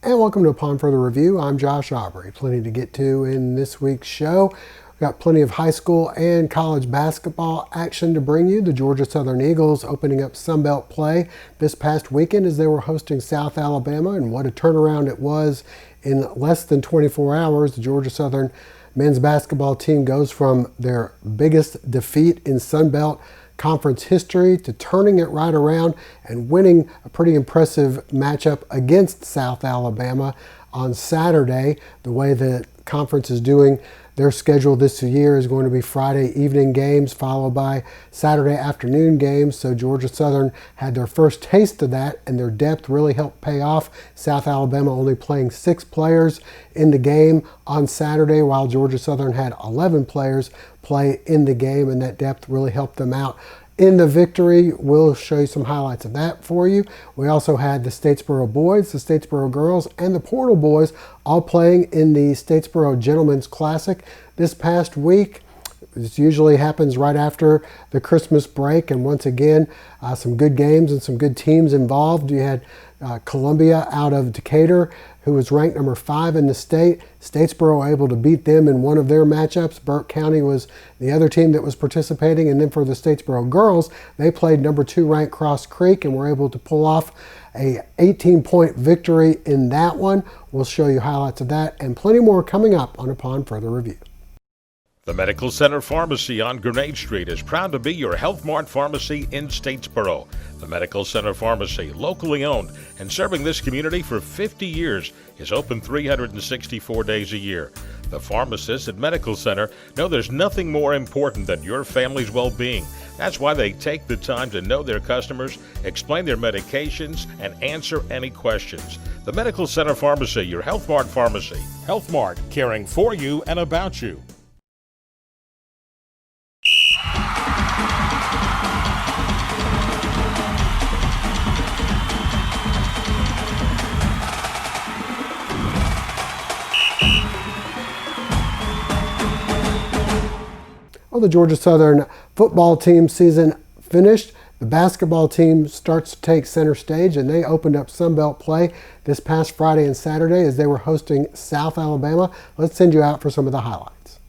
And welcome to Upon Further Review. I'm Josh Aubrey. Plenty to get to in this week's show. We've got plenty of high school and college basketball action to bring you. The Georgia Southern Eagles opening up Sunbelt play this past weekend as they were hosting South Alabama, and what a turnaround it was in less than 24 hours. The Georgia Southern men's basketball team goes from their biggest defeat in Sunbelt Conference history to turning it right around and winning a pretty impressive matchup against South Alabama on Saturday. The way the conference is doing their schedule this year is going to be Friday evening games followed by Saturday afternoon games. So Georgia Southern had their first taste of that, and their depth really helped pay off. South Alabama only playing 6 players in the game on Saturday, while Georgia Southern had 11 players play in the game, and that depth really helped them out in the victory. We'll show you some highlights of that for you. We also had the Statesboro boys, the Statesboro girls, and the Portal boys all playing in the Statesboro Gentlemen's Classic this past week. This usually happens right after the Christmas break, and once again, some good games and some good teams involved. You had Columbia out of Decatur, who was ranked number 5 in the state. Statesboro able to beat them in one of their matchups. Burke County was the other team that was participating. And then for the Statesboro girls, they played number 2 ranked Cross Creek and were able to pull off a 18-point victory in that one. We'll show you highlights of that and plenty more coming up on Upon Further Review. The Medical Center Pharmacy on Grenade Street is proud to be your Health Mart pharmacy in Statesboro. The Medical Center Pharmacy, locally owned and serving this community for 50 years, is open 364 days a year. The pharmacists at Medical Center know there's nothing more important than your family's well-being. That's why they take the time to know their customers, explain their medications, and answer any questions. The Medical Center Pharmacy, your Health Mart pharmacy. Health Mart, caring for you and about you. Well, the Georgia Southern football team season finished. The basketball team starts to take center stage, and they opened up Sunbelt play this past Friday and Saturday as they were hosting South Alabama. Let's send you out for some of the highlights.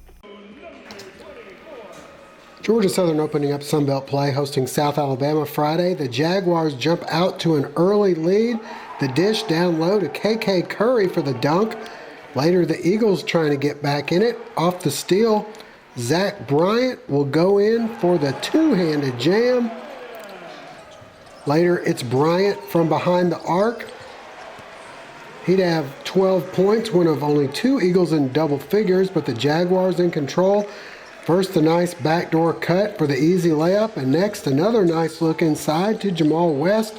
Georgia Southern opening up Sunbelt play, hosting South Alabama Friday. The Jaguars jump out to an early lead. The dish down low to KK Curry for the dunk. Later, the Eagles trying to get back in it. Off the steal, Zach Bryant will go in for the two-handed jam. Later, it's Bryant from behind the arc. He'd have 12 points, one of only 2 Eagles in double figures, but the Jaguars in control. First, a nice backdoor cut for the easy layup, and next, another nice look inside to Jamal West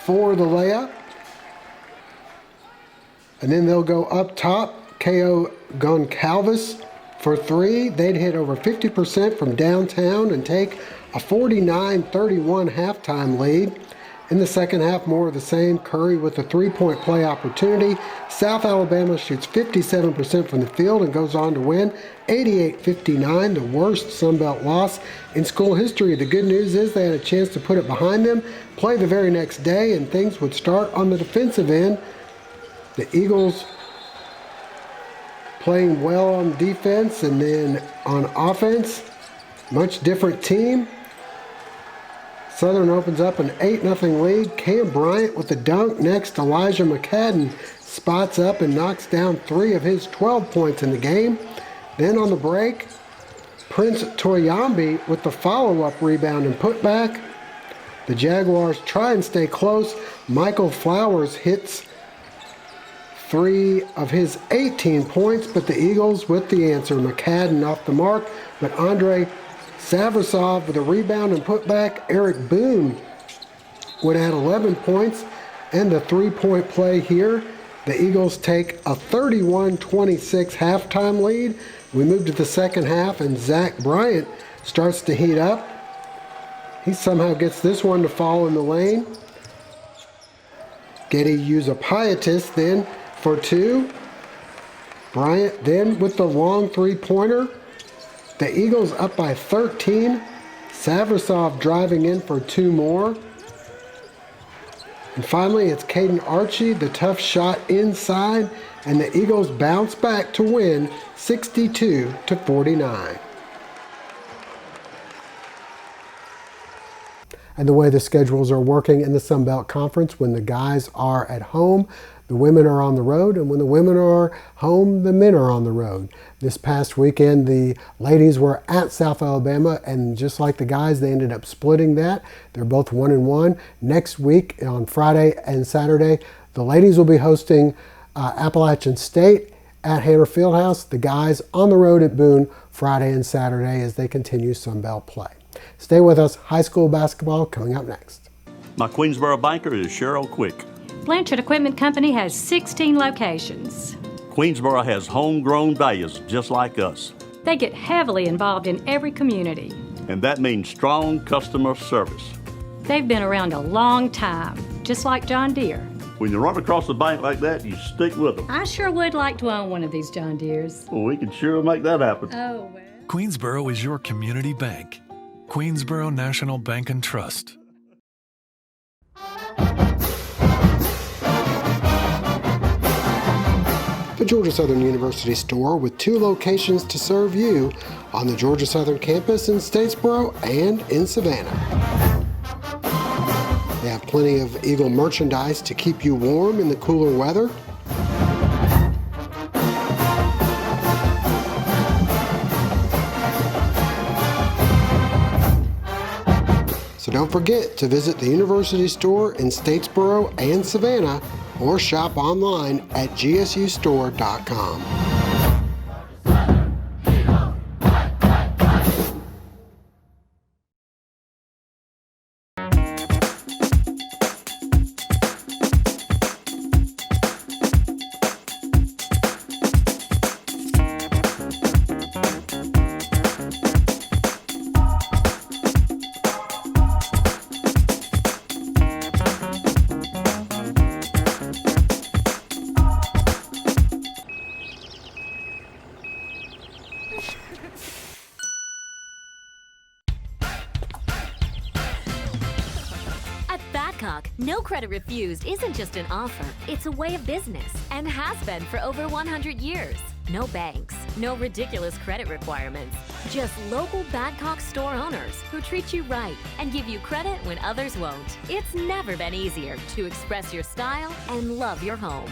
for the layup. And then they'll go up top, K.O. Goncalves for 3. They'd hit over 50% from downtown and take a 49-31 halftime lead. In the second half, more of the same. Curry with a 3-point play opportunity. South Alabama shoots 57% from the field and goes on to win 88-59, the worst Sunbelt loss in school history. The good news is they had a chance to put it behind them, play the very next day, and things would start on the defensive end. The Eagles playing well on defense, and then on offense, much different team. Southern opens up an 8-0 lead. Cam Bryant with the dunk. Next, Elijah McCadden spots up and knocks down 3 of his 12 points in the game. Then on the break, Prince Toyambi with the follow-up rebound and putback. The Jaguars try and stay close. Michael Flowers hits 3 of his 18 points, but the Eagles with the answer. McCadden off the mark, but Andre Savrasov with a rebound and putback. Eric Boone would add 11 points. And the three-point play here, the Eagles take a 31-26 halftime lead. We move to the second half, and Zach Bryant starts to heat up. He somehow gets this one to fall in the lane. Getty Usapietis then for two. Bryant then with the long three-pointer. The Eagles up by 13. Savrasov driving in for two more. And finally, it's Caden Archie, the tough shot inside, and the Eagles bounce back to win 62-49. And the way the schedules are working in the Sun Belt Conference, when the guys are at home, the women are on the road, and when the women are home, the men are on the road. This past weekend, the ladies were at South Alabama, and just like the guys, they ended up splitting that. They're both 1-1. Next week, on Friday and Saturday, the ladies will be hosting Appalachian State at Hanner Fieldhouse. The guys on the road at Boone Friday and Saturday as they continue Sun Belt play. Stay with us. High school basketball coming up next. My Queensboro banker is Cheryl Quick. Blanchard Equipment Company has 16 locations. Queensboro has homegrown values just like us. They get heavily involved in every community. And that means strong customer service. They've been around a long time, just like John Deere. When you run across the bank like that, you stick with them. I sure would like to own one of these John Deeres. Well, we can sure make that happen. Oh, well. Queensboro is your community bank. Queensboro National Bank and Trust. The Georgia Southern University store with two locations to serve you on the Georgia Southern campus in Statesboro and in Savannah. They have plenty of Eagle merchandise to keep you warm in the cooler weather. So don't forget to visit the University store in Statesboro and Savannah or shop online at gsustore.com. No credit refused isn't just an offer, it's a way of business and has been for over 100 years. No banks, no ridiculous credit requirements, just local Badcock store owners who treat you right and give you credit when others won't. It's never been easier to express your style and love your home.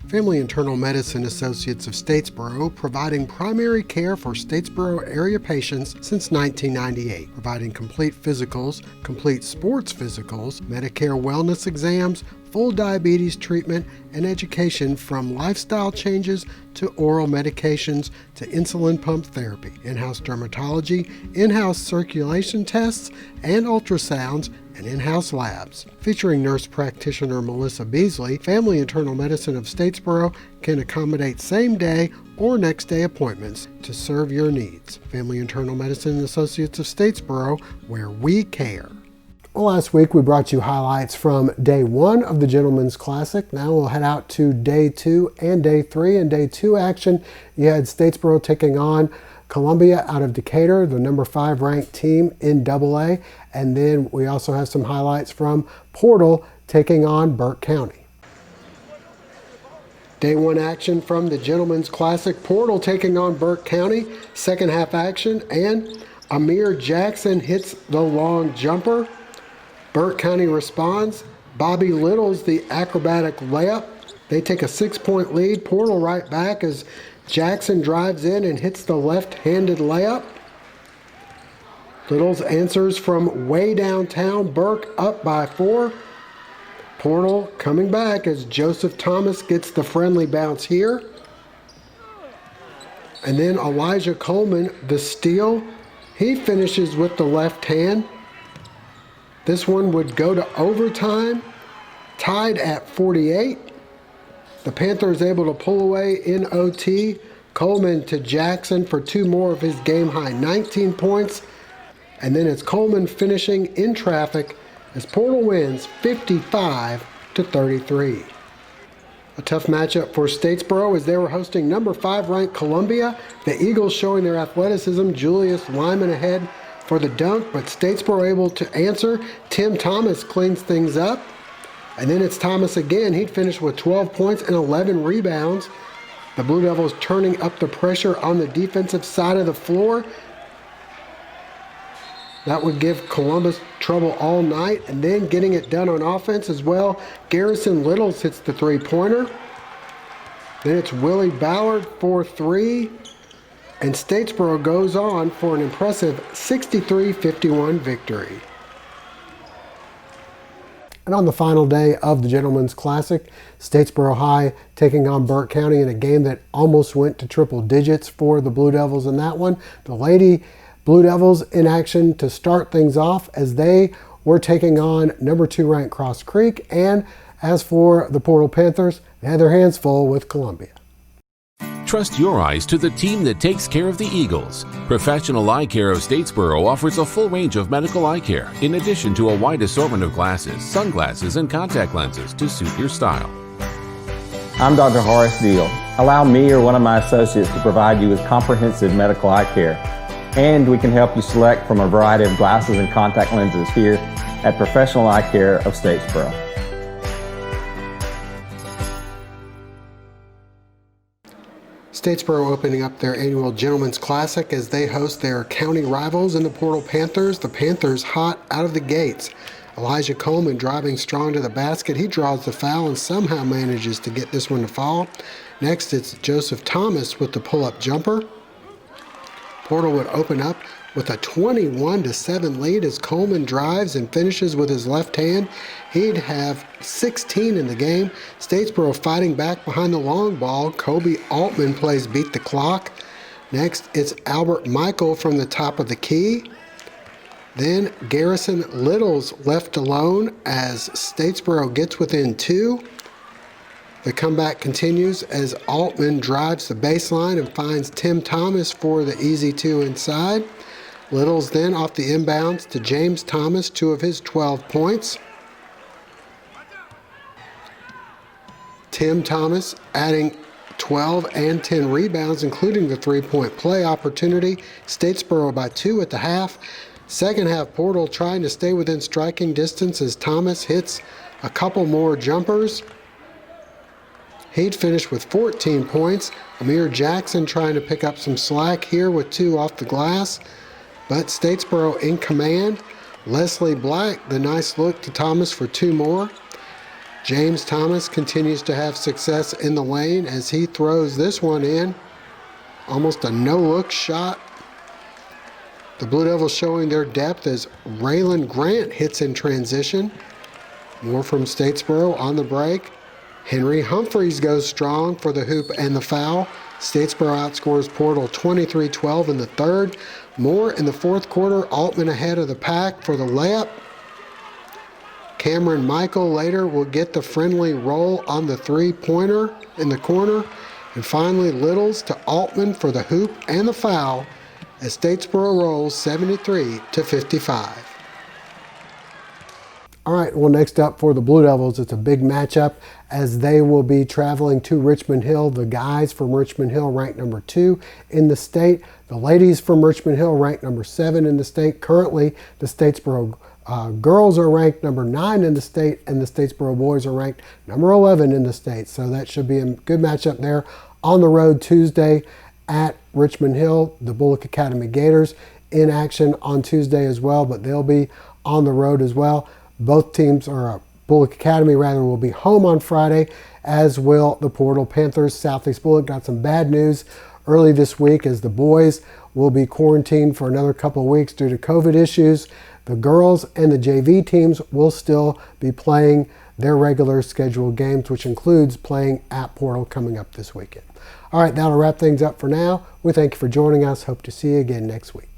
Family Internal Medicine Associates of Statesboro, providing primary care for Statesboro area patients since 1998, providing complete physicals, complete sports physicals, Medicare wellness exams, full diabetes treatment, and education from lifestyle changes to oral medications to insulin pump therapy, in-house dermatology, in-house circulation tests, and ultrasounds, and in-house labs. Featuring nurse practitioner Melissa Beasley, Family Internal Medicine of Statesboro can accommodate same-day or next-day appointments to serve your needs. Family Internal Medicine Associates of Statesboro, where we care. Well, last week we brought you highlights from day one of the Gentlemen's Classic. Now we'll head out to day two and day three. In day two action, you had Statesboro taking on Columbia out of Decatur, the number 5 ranked team in AA. And then we also have some highlights from Portal taking on Burke County. Day one action from the Gentlemen's Classic, Portal taking on Burke County. Second half action, and Amir Jackson hits the long jumper. Burke County responds. Bobby Little's the acrobatic layup. They take a 6-point lead. Portal right back as Jackson drives in and hits the left-handed layup. Little's answers from way downtown. Burke up by 4. Portal coming back as Joseph Thomas gets the friendly bounce here. And then Elijah Coleman, the steal. He finishes with the left hand. This one would go to overtime, tied at 48. The Panthers able to pull away in OT. Coleman to Jackson for 2 more of his game-high 19 points. And then it's Coleman finishing in traffic as Portal wins 55-33. A tough matchup for Statesboro as they were hosting number 5 ranked Columbia. The Eagles showing their athleticism. Julius Lyman ahead for the dunk, but Statesboro able to answer. Tim Thomas cleans things up. And then it's Thomas again. He'd finished with 12 points and 11 rebounds. The Blue Devils turning up the pressure on the defensive side of the floor. That would give Columbus trouble all night, and then getting it done on offense as well. Garrison Littles hits the three-pointer. Then it's Willie Ballard for 3. And Statesboro goes on for an impressive 63-51 victory. And on the final day of the Gentlemen's Classic, Statesboro High taking on Burke County in a game that almost went to triple digits for the Blue Devils in that one. The Lady Blue Devils in action to start things off as they were taking on number 2 ranked Cross Creek. And as for the Portal Panthers, they had their hands full with Columbia. Trust your eyes to the team that takes care of the Eagles. Professional Eye Care of Statesboro offers a full range of medical eye care, in addition to a wide assortment of glasses, sunglasses, and contact lenses to suit your style. I'm Dr. Horace Deal. Allow me or one of my associates to provide you with comprehensive medical eye care. And we can help you select from a variety of glasses and contact lenses here at Professional Eye Care of Statesboro. Statesboro opening up their annual Gentlemen's Classic as they host their county rivals in the Portal Panthers. The Panthers hot out of the gates. Elijah Coleman driving strong to the basket. He draws the foul and somehow manages to get this one to fall. Next, it's Joseph Thomas with the pull-up jumper. Portal would open up with a 21-7 lead as Coleman drives and finishes with his left hand. He'd have 16 in the game. Statesboro fighting back behind the long ball. Kobe Altman plays beat the clock. Next, it's Albert Michael from the top of the key. Then Garrison Littles left alone as Statesboro gets within 2. The comeback continues as Altman drives the baseline and finds Tim Thomas for the easy 2 inside. Littles then off the inbounds to James Thomas, 2 of his 12 points. Tim Thomas adding 12 and 10 rebounds, including the 3-point play opportunity. Statesboro by 2 at the half. Second half, Portal trying to stay within striking distance as Thomas hits a couple more jumpers. He'd finished with 14 points. Amir Jackson trying to pick up some slack here with 2 off the glass. But Statesboro in command. Leslie Black, the nice look to Thomas for 2 more. James Thomas continues to have success in the lane as he throws this one in. Almost a no-look shot. The Blue Devils showing their depth as Raylan Grant hits in transition. More from Statesboro on the break. Henry Humphreys goes strong for the hoop and the foul. Statesboro outscores Portal 23-12 in the third. More in the fourth quarter. Altman ahead of the pack for the layup. Cameron Michael later will get the friendly roll on the 3-pointer in the corner. And finally Littles to Altman for the hoop and the foul as Statesboro rolls 73-55. All right, well, next up for the Blue Devils, it's a big matchup as they will be traveling to Richmond Hill. The guys from Richmond Hill ranked number 2 in the state. The ladies from Richmond Hill ranked number 7 in the state. Currently, the Statesboro girls are ranked number 9 in the state, and the Statesboro boys are ranked number 11 in the state. So that should be a good matchup there on the road Tuesday at Richmond Hill. The Bullock Academy Gators in action on Tuesday as well, but they'll be on the road as well. Both teams, or Bullock Academy rather, will be home on Friday, as will the Portal Panthers. Southeast Bullock got some bad news early this week as the boys will be quarantined for another couple of weeks due to COVID issues. The girls and the JV teams will still be playing their regular scheduled games, which includes playing at Portal coming up this weekend. All right, that'll wrap things up for now. We thank you for joining us. Hope to see you again next week.